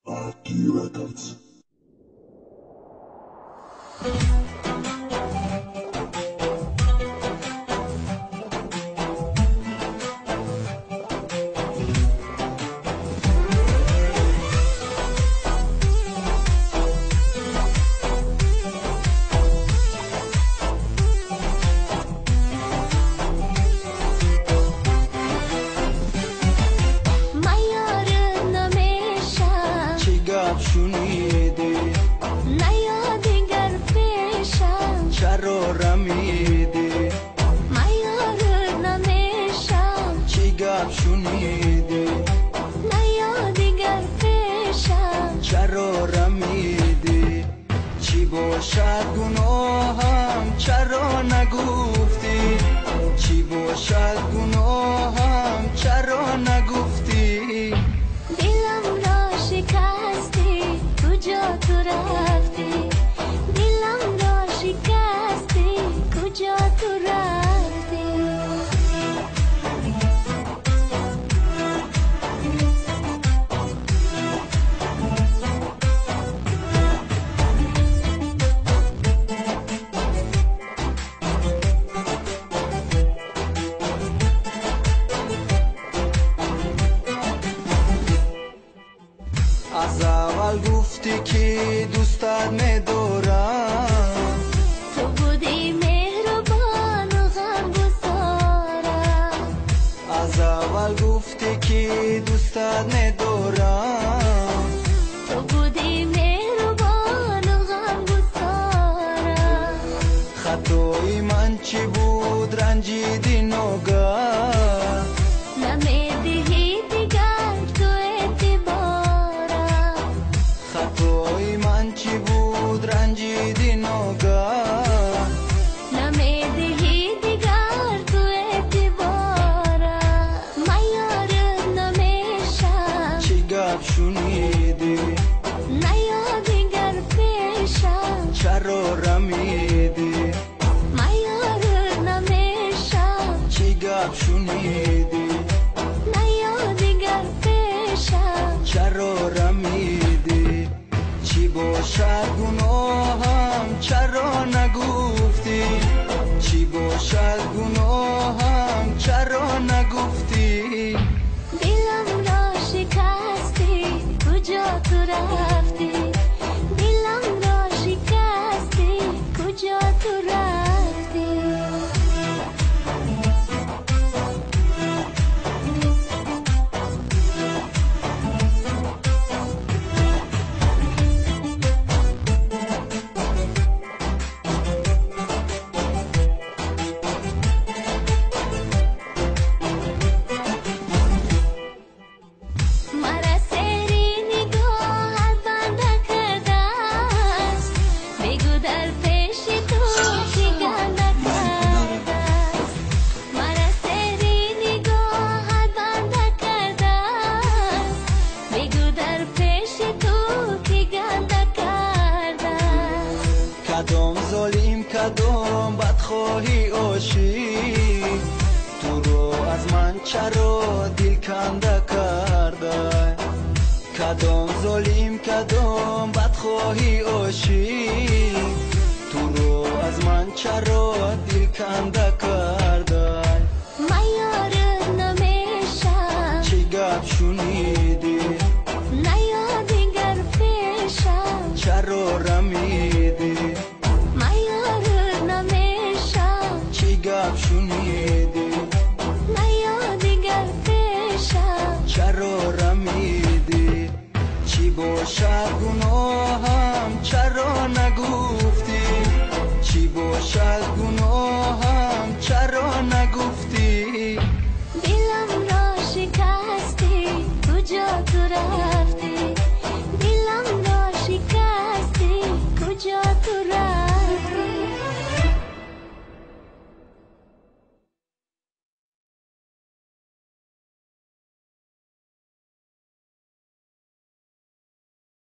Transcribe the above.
Party Records. شنیدی نیا دیگر پیشم چرا رمیدی میار نمیشم چی گپ شنیدی نیا دیگر پیشم چرا رمیدی چی باشد گناهم چرا نگفتی چی باشد گناهم چرا نگفتی دلم را شکستی کجا تو رفتی دلم را شکستی کجا تو رفتی از اول گفتی که دوستت ندارم تو بودی مهربان و غمگسارم از اول گفتی که دوستت ندارم تو بودی مهربان و غمگسارم خطای من چی بود رنجیدی ناگه نمیدهی دیگر تو اعتبارم خطای من چی بود رنجیدی ناگه نمیدهی دیگر تو اعتبارم میار نمیشم چی گپ شنیدی نیا دیگر پیشم چرا رمیدی میار نمیشم چی گپ شنیدی نیا دیگر پیشم چرا رمیدی چی باشد گناهم چرا نگفتی چی باشد گناهم چرا نگفتی دلم را شکستی کجا تو رفتی دلم را شکستی کجا تو رفتی مرا سری نگاهت بنده کرده است بگو در پیش تو که گنده کرده است مرا سری نگاهت بنده کرده است بگو در پیش تو که گنده کرده است کدام ظالم کدام بدخواهی عاشق تو رو از من چرا دل کنده کرده کدام ظالم کدام بدخواهی عاشق تو رو از من چرا دل کنده کرده